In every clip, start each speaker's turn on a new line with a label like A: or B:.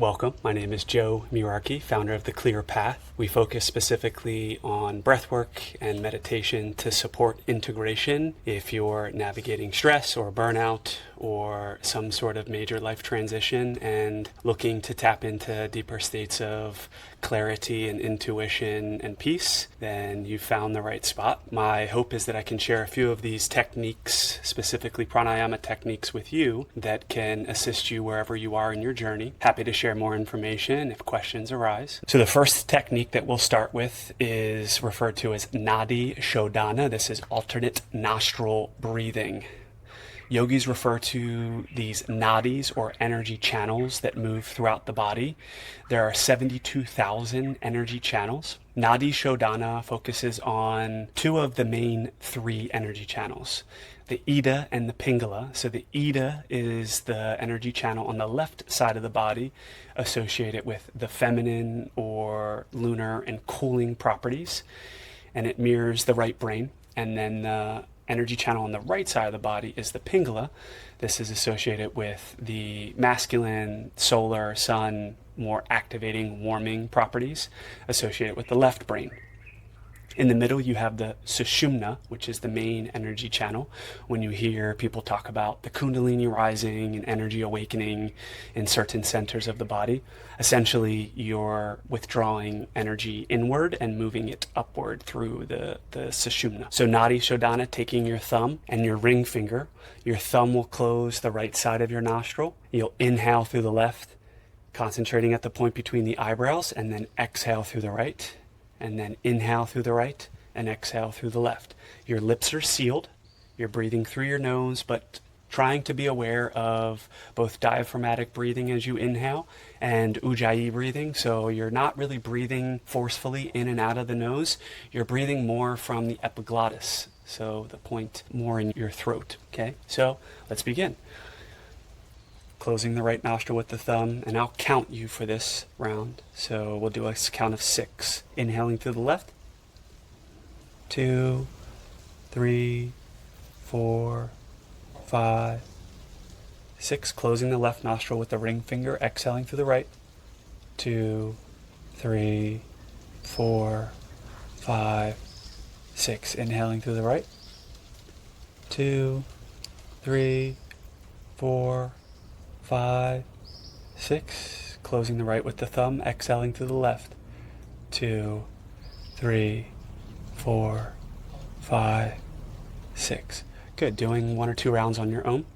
A: Welcome. My name is Joe Mirarchi, founder of The Clear Path. We focus specifically on breathwork and meditation to support integration if you're navigating stress or burnout or some sort of major life transition and looking to tap into deeper states of clarity and intuition and peace, then you've found the right spot. My hope is that I can share a few of these techniques, specifically pranayama techniques, with you that can assist you wherever you are in your journey. Happy to share more information if questions arise. So the first technique that we'll start with is referred to as Nadi Shodhana. This is alternate nostril breathing. Yogis refer to these nadis or energy channels that move throughout the body. There are 72,000 energy channels. Nadi Shodhana focuses on two of the main three energy channels, the Ida and the Pingala. So the Ida is the energy channel on the left side of the body associated with the feminine or lunar and cooling properties, and it mirrors the right brain. And then the energy channel on the right side of the body is the Pingala. This is associated with the masculine, solar, sun, more activating, warming properties associated with the left brain. In the middle, you have the Sushumna, which is the main energy channel. When you hear people talk about the Kundalini rising and energy awakening in certain centers of the body, essentially you're withdrawing energy inward and moving it upward through the Sushumna. So Nadi Shodhana, taking your thumb and your ring finger, your thumb will close the right side of your nostril. You'll inhale through the left, concentrating at the point between the eyebrows, and then exhale through the right. And then inhale through the right and exhale through the left. Your lips are sealed. You're breathing through your nose, but trying to be aware of both diaphragmatic breathing as you inhale and Ujjayi breathing. So you're not really breathing forcefully in and out of the nose. You're breathing more from the epiglottis, so the point more in your throat. Okay, so let's begin. Closing the right nostril with the thumb, and I'll count you for this round. So we'll do a count of 6. Inhaling through the left. 2, 3, 4, 5, 6. Closing the left nostril with the ring finger, exhaling through the right. 2, 3, 4, 5, 6. Inhaling through the right. 2, 3, 4, 5, 6. Closing the right with the thumb, exhaling through the left. 2, 3, 4, 5, 6. Good. Doing 1 or 2 rounds on your own.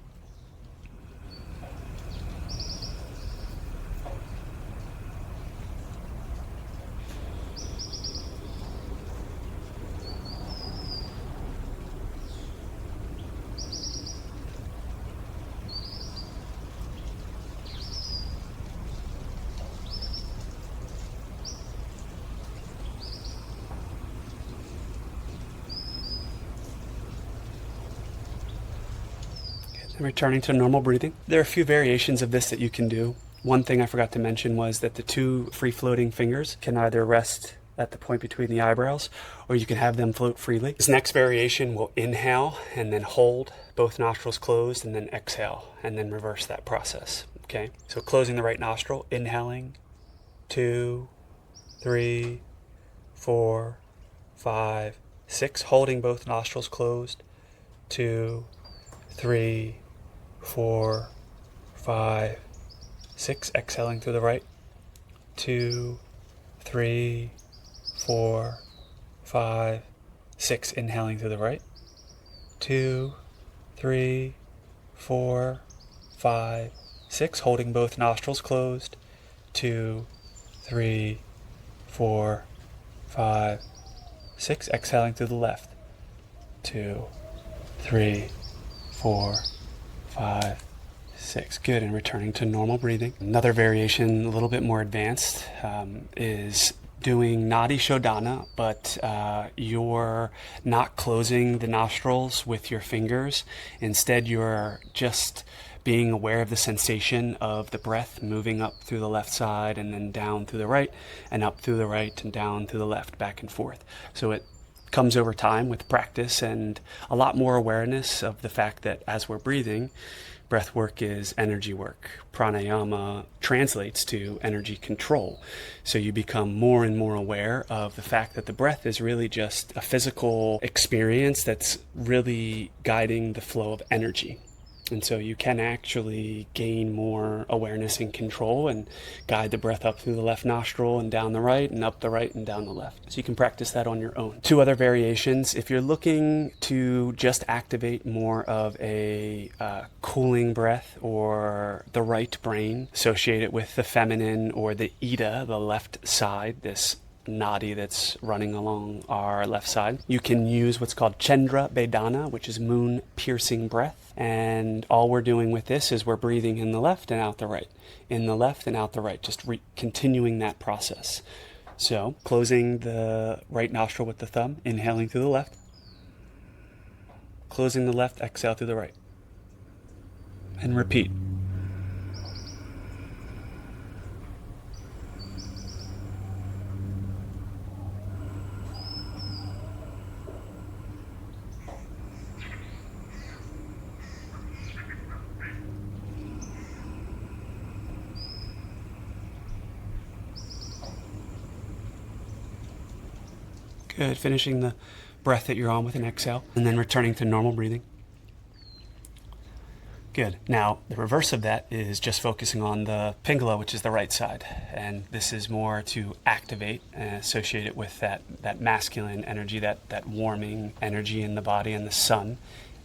A: And returning to normal breathing. There are a few variations of this that you can do. One thing I forgot to mention was that the 2 free-floating fingers can either rest at the point between the eyebrows, or you can have them float freely. This next variation will inhale and then hold both nostrils closed and then exhale and then reverse that process. Okay, so closing the right nostril, inhaling, 2, 3, 4, 5, 6, holding both nostrils closed, 2, 3, 4, 5, 6. Exhaling through the right. 2, 3, 4, 5, 6. Inhaling through the right. 2, 3, 4, 5, 6. Holding both nostrils closed. 2, 3, 4, 5, 6. Exhaling through the left. 2, 3, 4, 5, 6. Good. And returning to normal breathing. Another variation, a little bit more advanced, is doing Nadi Shodhana, but you're not closing the nostrils with your fingers. Instead, you're just being aware of the sensation of the breath moving up through the left side and then down through the right, and up through the right and down through the left, back and forth. So it comes over time with practice and a lot more awareness of the fact that as we're breathing, Breath work is energy work. Pranayama translates to energy control. So you become more and more aware of the fact that the breath is really just a physical experience that's really guiding the flow of energy. And so you can actually gain more awareness and control and guide the breath up through the left nostril and down the right and up the right and down the left. So you can practice that on your own. 2 other variations. If you're looking to just activate more of a cooling breath or the right brain, associate it with the feminine or the Ida, the left side, this Nadi that's running along our left side. You can use what's called Chandra Bhedana, which is moon piercing breath. And all we're doing with this is we're breathing in the left and out the right, in the left and out the right, just continuing that process. So closing the right nostril with the thumb, inhaling through the left, closing the left, exhale through the right, and repeat. Good. Finishing the breath that you're on with an exhale, and then returning to normal breathing. Good. Now, the reverse of that is just focusing on the Pingala, which is the right side. And this is more to activate and associate it with that masculine energy, that warming energy in the body and the sun,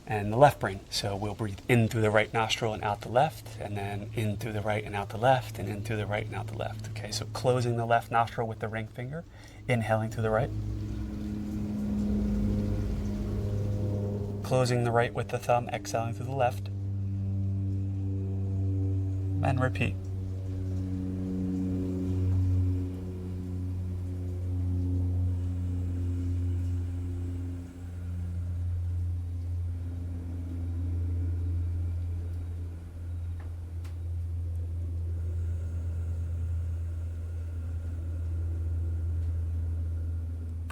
A: and the left brain. So we'll breathe in through the right nostril and out the left, and then in through the right and out the left, and in through the right and out the left. Okay, so closing the left nostril with the ring finger, inhaling through the right. Closing the right with the thumb, exhaling through the left. And repeat.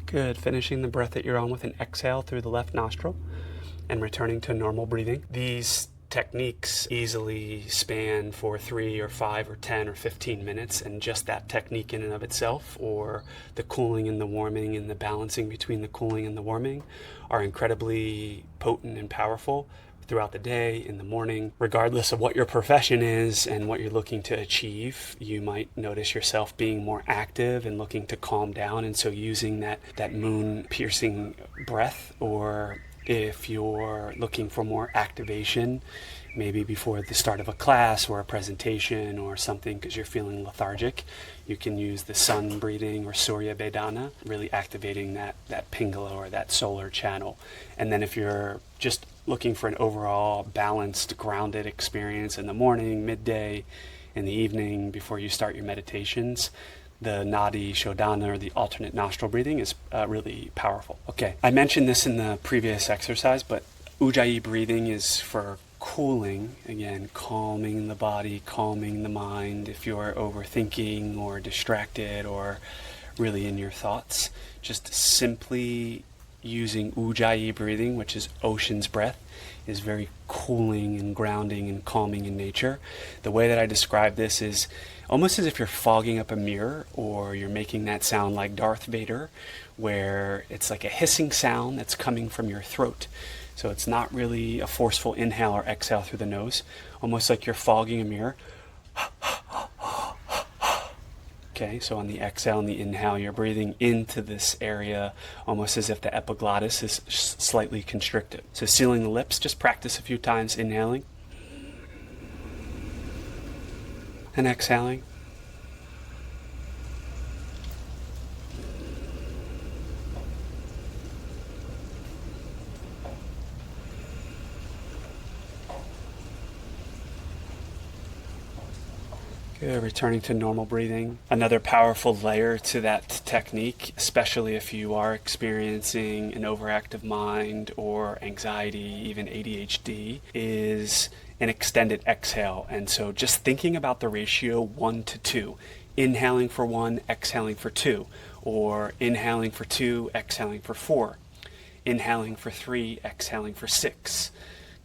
A: Good. Finishing the breath that you're on with an exhale through the left nostril and returning to normal breathing. These techniques easily span for 3 or 5 or 10 or 15 minutes, and just that technique in and of itself, or the cooling and the warming and the balancing between the cooling and the warming, are incredibly potent and powerful throughout the day, in the morning. Regardless of what your profession is and what you're looking to achieve, you might notice yourself being more active and looking to calm down, and so using that moon piercing breath. Or if you're looking for more activation, maybe before the start of a class or a presentation or something because you're feeling lethargic, you can use the sun breathing or Surya Bhedana, really activating that Pingala or that solar channel. And then if you're just looking for an overall balanced, grounded experience in the morning, midday, in the evening, before you start your meditations, the Nadi, Shodhana, or the alternate nostril breathing is really powerful. Okay, I mentioned this in the previous exercise, but Ujjayi breathing is for cooling, again, calming the body, calming the mind. If you're overthinking or distracted or really in your thoughts, just simply using Ujjayi breathing, which is ocean's breath, is very cooling and grounding and calming in nature. The way that I describe this is almost as if you're fogging up a mirror, or you're making that sound like Darth Vader, where it's like a hissing sound that's coming from your throat. So it's not really a forceful inhale or exhale through the nose, almost like you're fogging a mirror. Okay, so on the exhale and the inhale, you're breathing into this area almost as if the epiglottis is slightly constricted. So sealing the lips, just practice a few times inhaling and exhaling. Good. Returning to normal breathing. Another powerful layer to that technique, especially if you are experiencing an overactive mind or anxiety, even ADHD, is an extended exhale. And so just thinking about the ratio 1 to 2, inhaling for 1, exhaling for 2, or inhaling for 2, exhaling for 4, inhaling for 3, exhaling for 6.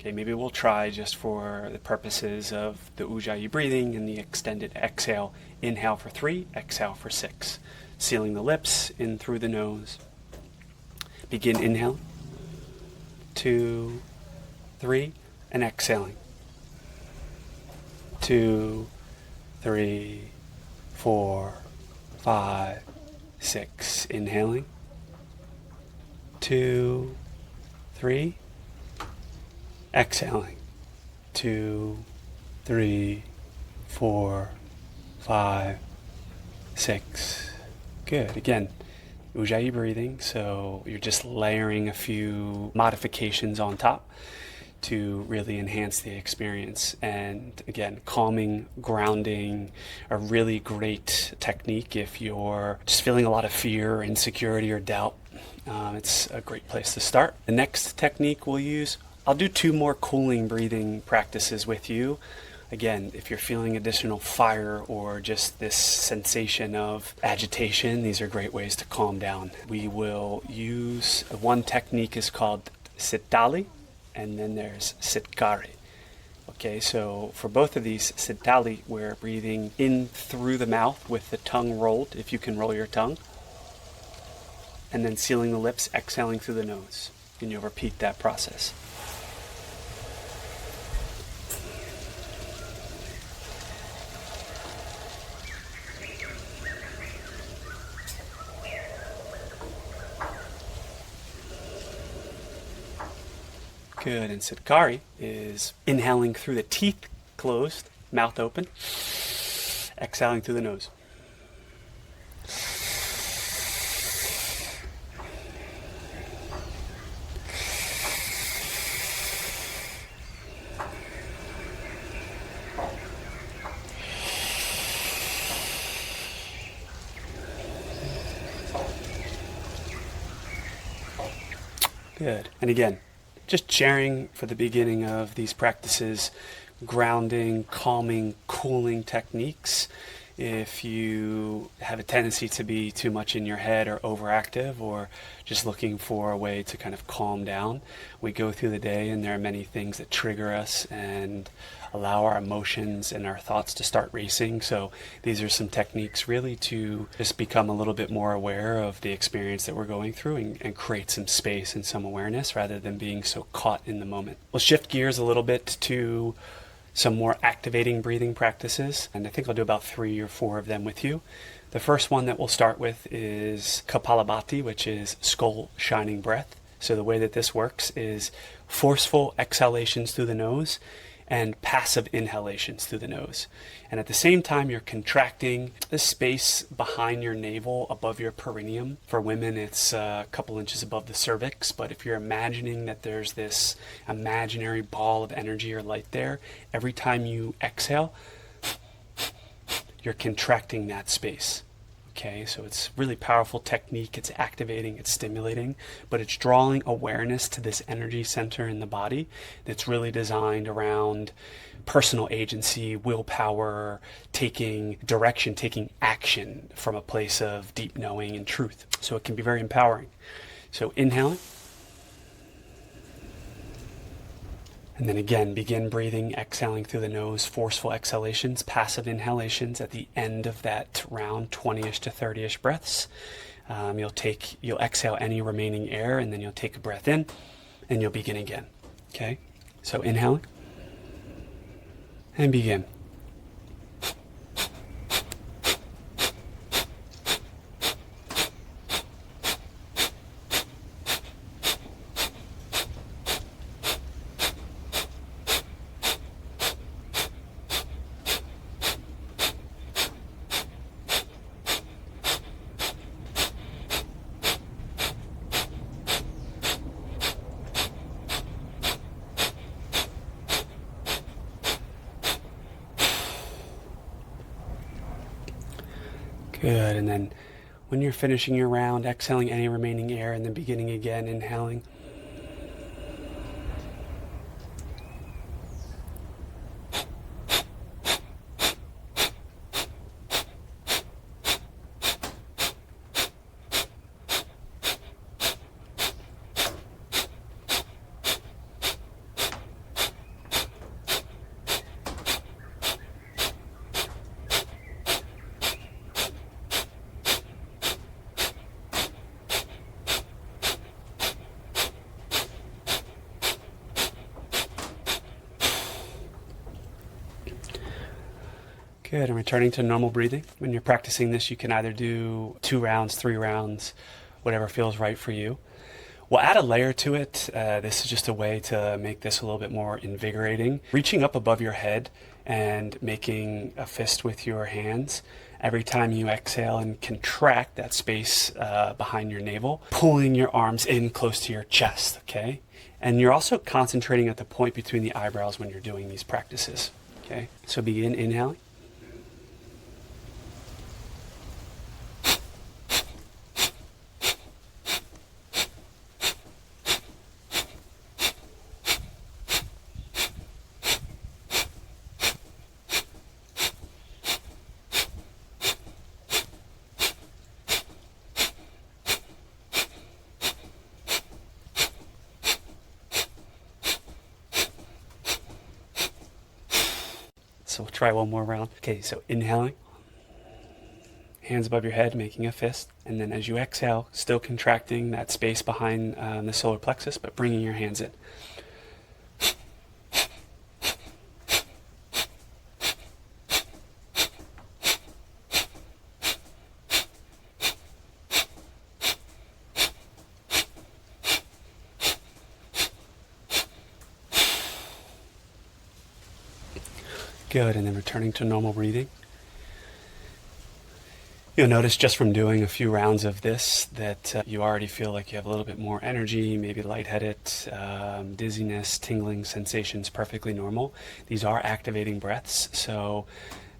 A: Okay, maybe we'll try, just for the purposes of the Ujjayi breathing and the extended exhale, inhale for 3, exhale for 6. Sealing the lips, in through the nose. Begin inhaling. 2, 3, and exhaling. 2, 3, 4, 5, 6. Inhaling. 2, 3. Exhaling. 2, 3, 4, 5, 6. Good. Again, Ujjayi breathing, so you're just layering a few modifications on top to really enhance the experience. And again, calming, grounding, a really great technique if you're just feeling a lot of fear, insecurity, or doubt. It's a great place to start. The next technique we'll use, I'll do 2 more cooling breathing practices with you. Again, if you're feeling additional fire or just this sensation of agitation, these are great ways to calm down. We will use, one technique is called Sitali, and then there's Sitkari. Okay, so for both of these, Sitali, we're breathing in through the mouth with the tongue rolled, if you can roll your tongue, and then sealing the lips, exhaling through the nose. And you'll repeat that process. Good. And Sitkari is inhaling through the teeth closed, mouth open, exhaling through the nose. Good. And again, just sharing for the beginning of these practices, grounding, calming, cooling techniques. If you have a tendency to be too much in your head or overactive, or just looking for a way to kind of calm down, we go through the day and there are many things that trigger us and allow our emotions and our thoughts to start racing. So these are some techniques really to just become a little bit more aware of the experience that we're going through and create some space and some awareness rather than being so caught in the moment. We'll shift gears a little bit to some more activating breathing practices, and I think I'll do about 3 or 4 of them with you. The first one that we'll start with is Kapalabhati, which is skull shining breath. So the way that this works is forceful exhalations through the nose and passive inhalations through the nose. And at the same time, you're contracting the space behind your navel above your perineum. For women, it's a couple inches above the cervix. But if you're imagining that there's this imaginary ball of energy or light there, every time you exhale, you're contracting that space. Okay, so it's really powerful technique. It's activating, it's stimulating, but it's drawing awareness to this energy center in the body that's really designed around personal agency, willpower, taking direction, taking action from a place of deep knowing and truth. So it can be very empowering. So inhaling. And then again, begin breathing, exhaling through the nose, forceful exhalations, passive inhalations at the end of that round, 20-ish to 30-ish breaths. You'll exhale any remaining air, and then you'll take a breath in, and you'll begin again. Okay? So inhaling, and begin. Good, and then when you're finishing your round, exhaling any remaining air and then beginning again, inhaling. Good, and returning to normal breathing. When you're practicing this, you can either do 2 rounds, 3 rounds, whatever feels right for you. We'll add a layer to it. This is just a way to make this a little bit more invigorating. Reaching up above your head and making a fist with your hands. Every time you exhale and contract that space behind your navel, pulling your arms in close to your chest, okay? And you're also concentrating at the point between the eyebrows when you're doing these practices, okay? So begin inhaling. So we'll try one more round. Okay, so inhaling, hands above your head, making a fist. And then as you exhale, still contracting that space behind the solar plexus, but bringing your hands in. Good, and then returning to normal breathing. You'll notice just from doing a few rounds of this that you already feel like you have a little bit more energy, maybe lightheaded, dizziness, tingling sensations, perfectly normal. These are activating breaths, so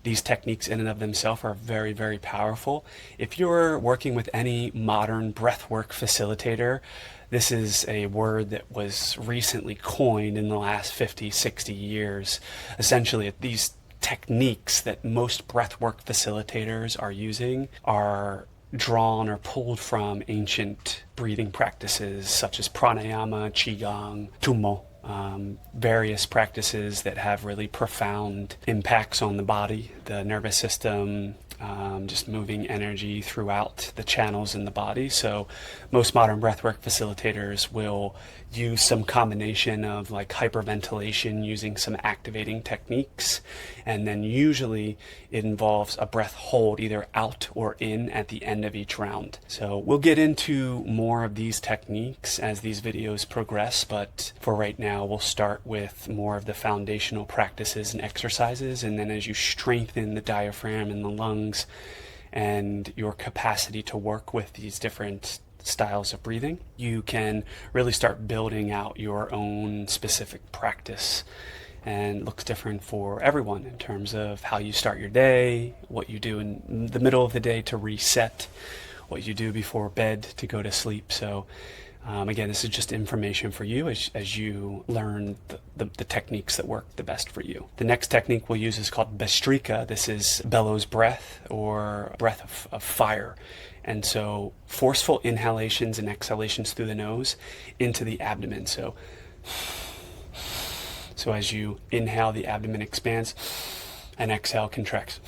A: these techniques in and of themselves are very, very powerful. If you're working with any modern breathwork facilitator, this is a word that was recently coined in the last 50, 60 years. Essentially, these techniques that most breathwork facilitators are using are drawn or pulled from ancient breathing practices such as pranayama, qigong, tummo, various practices that have really profound impacts on the body, the nervous system, just moving energy throughout the channels in the body. So most modern breathwork facilitators will use some combination of like hyperventilation using some activating techniques, and then usually it involves a breath hold either out or in at the end of each round. So we'll get into more of these techniques as these videos progress, but for right now we'll start with more of the foundational practices and exercises, and then as you strengthen the diaphragm and the lungs and your capacity to work with these different styles of breathing, you can really start building out your own specific practice. And it looks different for everyone in terms of how you start your day, what you do in the middle of the day to reset, what you do before bed to go to sleep. So again, this is just information for you as you learn the techniques that work the best for you. The next technique we'll use is called Bhastrika. This is Bellows breath, or breath of fire. And so forceful inhalations and exhalations through the nose into the abdomen. So as you inhale, the abdomen expands, and exhale, contracts.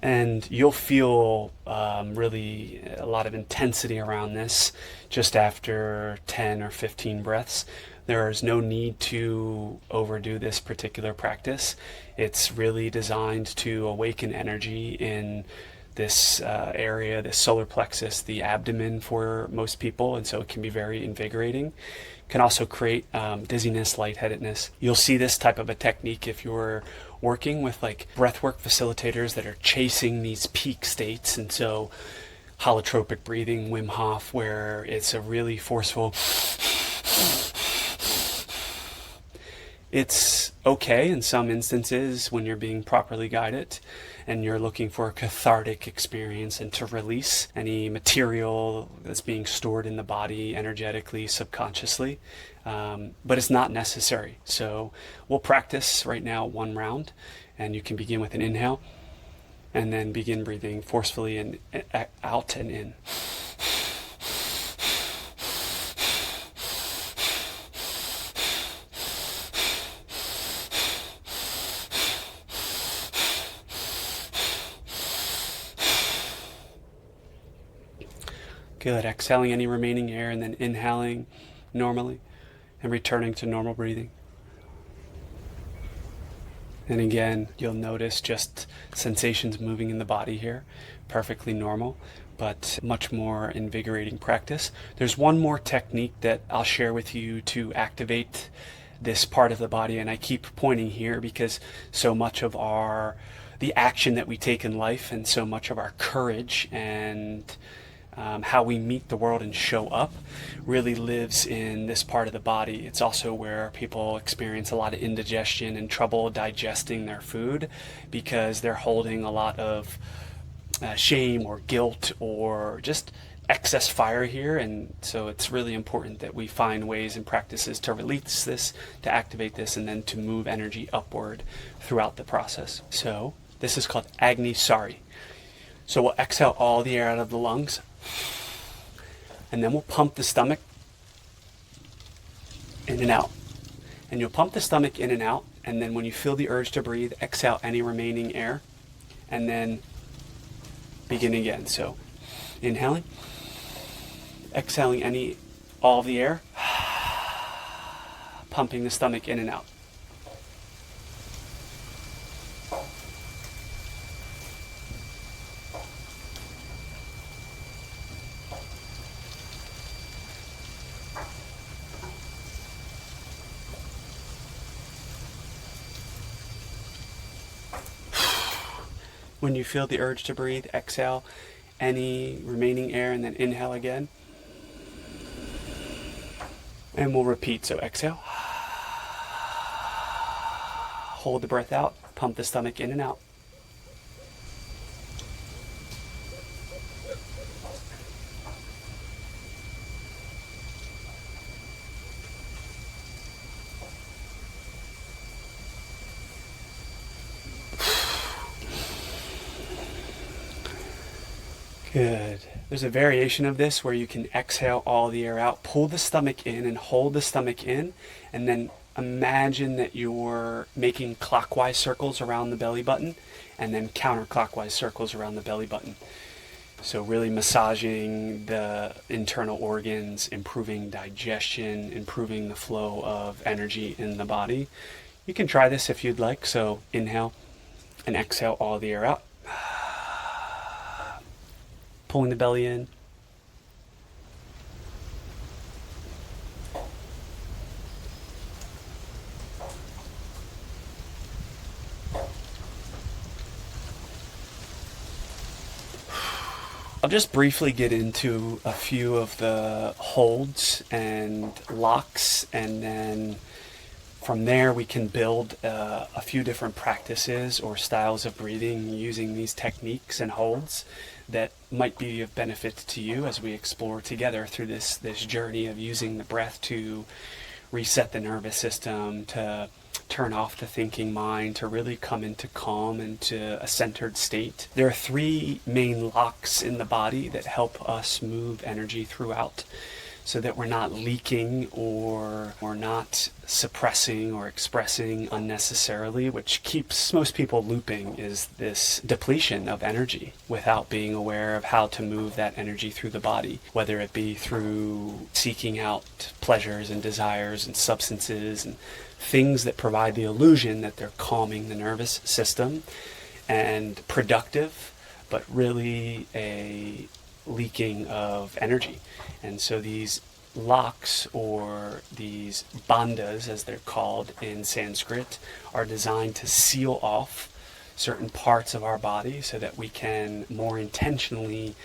A: And you'll feel really a lot of intensity around this just after 10 or 15 breaths. There is no need to overdo this particular practice. It's really designed to awaken energy in this area, this solar plexus, the abdomen for most people, and so it can be very invigorating. Can also create dizziness, lightheadedness. You'll see this type of a technique if you're working with like breathwork facilitators that are chasing these peak states, and so holotropic breathing, Wim Hof, where it's a really forceful. It's okay in some instances when you're being properly guided and you're looking for a cathartic experience and to release any material that's being stored in the body energetically, subconsciously. But it's not necessary. So we'll practice right now 1 round, and you can begin with an inhale and then begin breathing forcefully and out and in. Good. Exhaling any remaining air and then inhaling normally and returning to normal breathing. And again, you'll notice just sensations moving in the body here. Perfectly normal, but much more invigorating practice. There's one more technique that I'll share with you to activate this part of the body, and I keep pointing here because so much of the action that we take in life and so much of our courage and how we meet the world and show up really lives in this part of the body. It's also where people experience a lot of indigestion and trouble digesting their food because they're holding a lot of shame or guilt or just excess fire here. And so it's really important that we find ways and practices to release this, to activate this, and then to move energy upward throughout the process. So this is called Agnisara. So we'll exhale all the air out of the lungs, and then we'll pump the stomach in and out. And you'll pump the stomach in and out, and then when you feel the urge to breathe, exhale any remaining air, and then begin again. So inhaling, exhaling all of the air, pumping the stomach in and out. When you feel the urge to breathe, exhale any remaining air and then inhale again. And we'll repeat. So exhale. Hold the breath out. Pump the stomach in and out. Good. There's a variation of this where you can exhale all the air out, pull the stomach in and hold the stomach in, and then imagine that you're making clockwise circles around the belly button and then counterclockwise circles around the belly button. So really massaging the internal organs, improving digestion, improving the flow of energy in the body. You can try this if you'd like. So inhale and exhale all the air out. Pulling the belly in. I'll just briefly get into a few of the holds and locks, and then from there we can build a few different practices or styles of breathing using these techniques and holds that might be of benefit to you as we explore together through this journey of using the breath to reset the nervous system, to turn off the thinking mind, to really come into calm and to a centered state. There are three main locks in the body that help us move energy throughout so that we're not leaking or we're not suppressing or expressing unnecessarily, which keeps most people looping, is this depletion of energy without being aware of how to move that energy through the body, whether it be through seeking out pleasures and desires and substances and things that provide the illusion that they're calming the nervous system and productive, but really a leaking of energy. And so these locks, or these bandhas as they're called in Sanskrit, are designed to seal off certain parts of our body so that we can more intentionally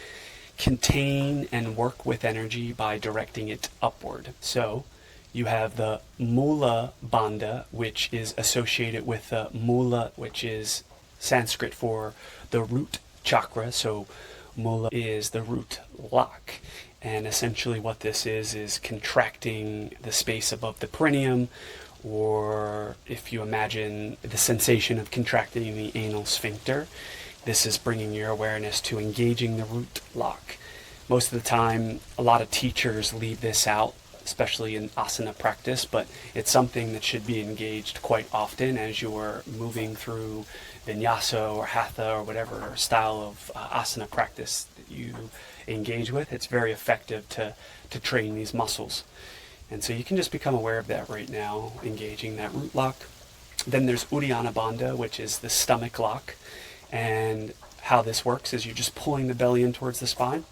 A: contain and work with energy by directing it upward. So you have the Mula Bandha, which is associated with the Mula, which is Sanskrit for the root chakra. So Mula is the root lock. And essentially what this is contracting the space above the perineum, or if you imagine the sensation of contracting the anal sphincter, this is bringing your awareness to engaging the root lock. Most of the time, a lot of teachers leave this out, especially in asana practice, but it's something that should be engaged quite often as you're moving through vinyasa or hatha or whatever style of asana practice that you engage with, it's very effective to train these muscles. And so you can just become aware of that right now, engaging that root lock. Then there's Uddiyana Bandha, which is the stomach lock. And how this works is you're just pulling the belly in towards the spine.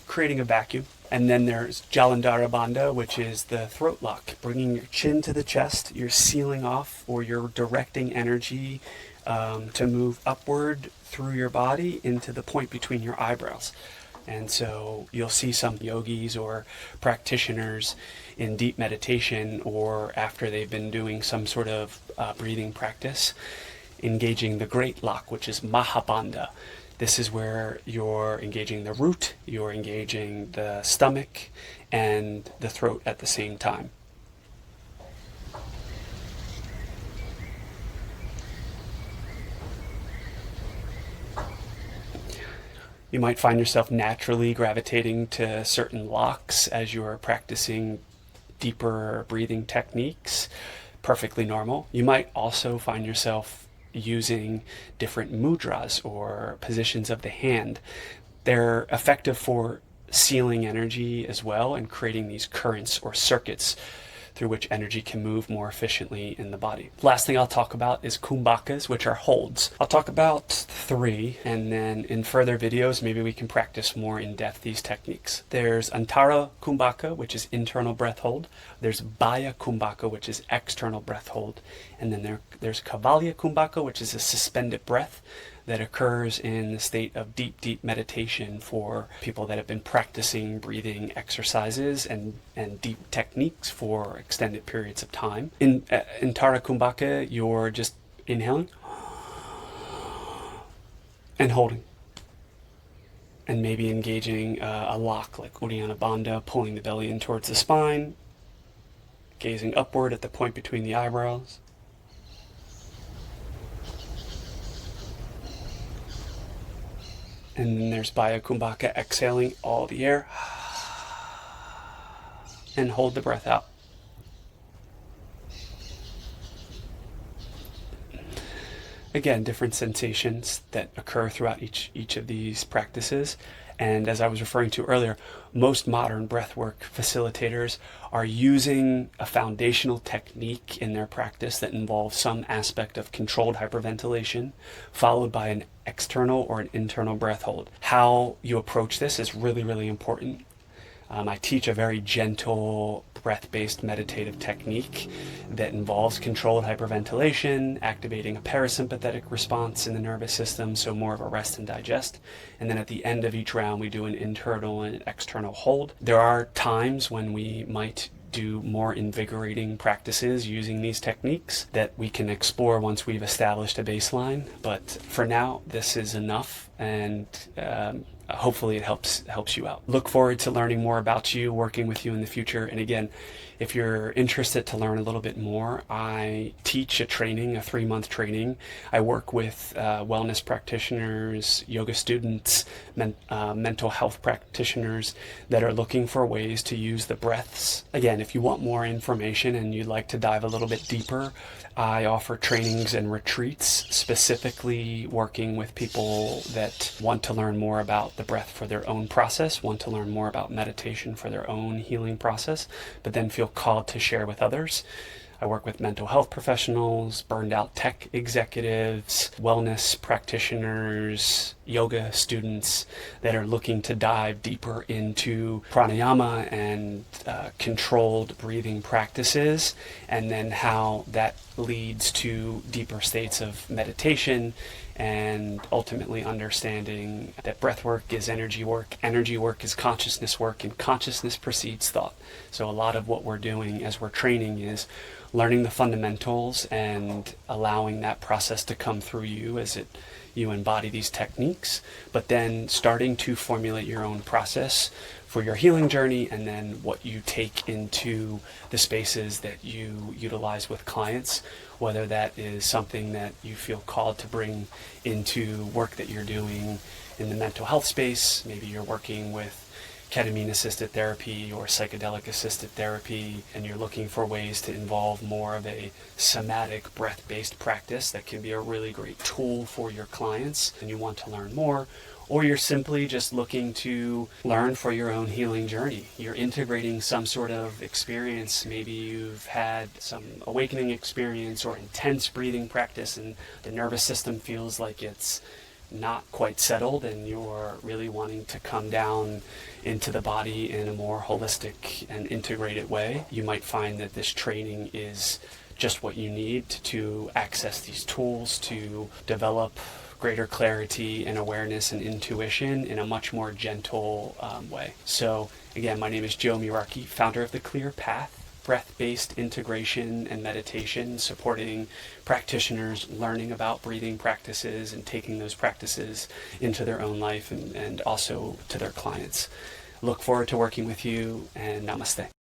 A: Creating a vacuum. And then there's Jalandhara Bandha, which is the throat lock, bringing your chin to the chest. You're sealing off, or you're directing energy to move upward through your body into the point between your eyebrows. And so you'll see some yogis or practitioners in deep meditation, or after they've been doing some sort of breathing practice, engaging the great lock, which is Mahabandha. This is where you're engaging the root, you're engaging the stomach and the throat at the same time. You might find yourself naturally gravitating to certain locks as you're practicing deeper breathing techniques. Perfectly normal. You might also find yourself using different mudras or positions of the hand. They're effective for sealing energy as well and creating these currents or circuits through which energy can move more efficiently in the body. Last thing I'll talk about is Kumbhakas, which are holds. I'll talk about 3, and then in further videos, maybe we can practice more in depth these techniques. There's Antara Kumbhaka, which is internal breath hold. There's Bahya Kumbhaka, which is external breath hold. And then there's Kapalabhati Kumbhaka, which is a suspended breath that occurs in the state of deep, deep meditation for people that have been practicing breathing exercises and deep techniques for extended periods of time. In Antara Kumbhaka, you're just inhaling and holding, and maybe engaging a lock like Uddiyana Bandha, pulling the belly in towards the spine, gazing upward at the point between the eyebrows. And then there's Bahya Kumbhaka, exhaling all the air and hold the breath out. Again, different sensations that occur throughout each of these practices. And as I was referring to earlier, most modern breathwork facilitators are using a foundational technique in their practice that involves some aspect of controlled hyperventilation, followed by an external or an internal breath hold. How you approach this is really, really important. I teach a very gentle breath-based meditative technique that involves controlled hyperventilation, activating a parasympathetic response in the nervous system, so more of a rest and digest. And then at the end of each round, we do an internal and an external hold. There are times when we might do more invigorating practices using these techniques that we can explore once we've established a baseline. But for now, this is enough, and hopefully it helps you out. Look forward to learning more about you, working with you in the future. And again, if you're interested to learn a little bit more, I teach a 3-month training. I work with wellness practitioners, yoga students, mental health practitioners that are looking for ways to use the breaths. Again, if you want more information and you'd like to dive a little bit deeper, I offer trainings and retreats specifically working with people that want to learn more about the breath for their own process, want to learn more about meditation for their own healing process, but then feel called to share with others. I work with mental health professionals, burned out tech executives, wellness practitioners, yoga students that are looking to dive deeper into pranayama and controlled breathing practices, and then how that leads to deeper states of meditation, and ultimately understanding that breath work is energy work is consciousness work, and consciousness precedes thought. So a lot of what we're doing as we're training is learning the fundamentals and allowing that process to come through you as you embody these techniques, but then starting to formulate your own process for your healing journey, and then what you take into the spaces that you utilize with clients, whether that is something that you feel called to bring into work that you're doing in the mental health space. Maybe you're working with ketamine-assisted therapy or psychedelic-assisted therapy, and you're looking for ways to involve more of a somatic breath-based practice that can be a really great tool for your clients, and you want to learn more, or you're simply just looking to learn for your own healing journey. You're integrating some sort of experience. Maybe you've had some awakening experience or intense breathing practice, and the nervous system feels like it's not quite settled, and you're really wanting to come down into the body in a more holistic and integrated way. You might find that this training is just what you need to access these tools to develop greater clarity and awareness and intuition in a much more gentle way. So again, my name is Joe Mirarchi, founder of The Clear Path, breath-based integration and meditation, supporting practitioners learning about breathing practices and taking those practices into their own life and also to their clients. Look forward to working with you, and namaste.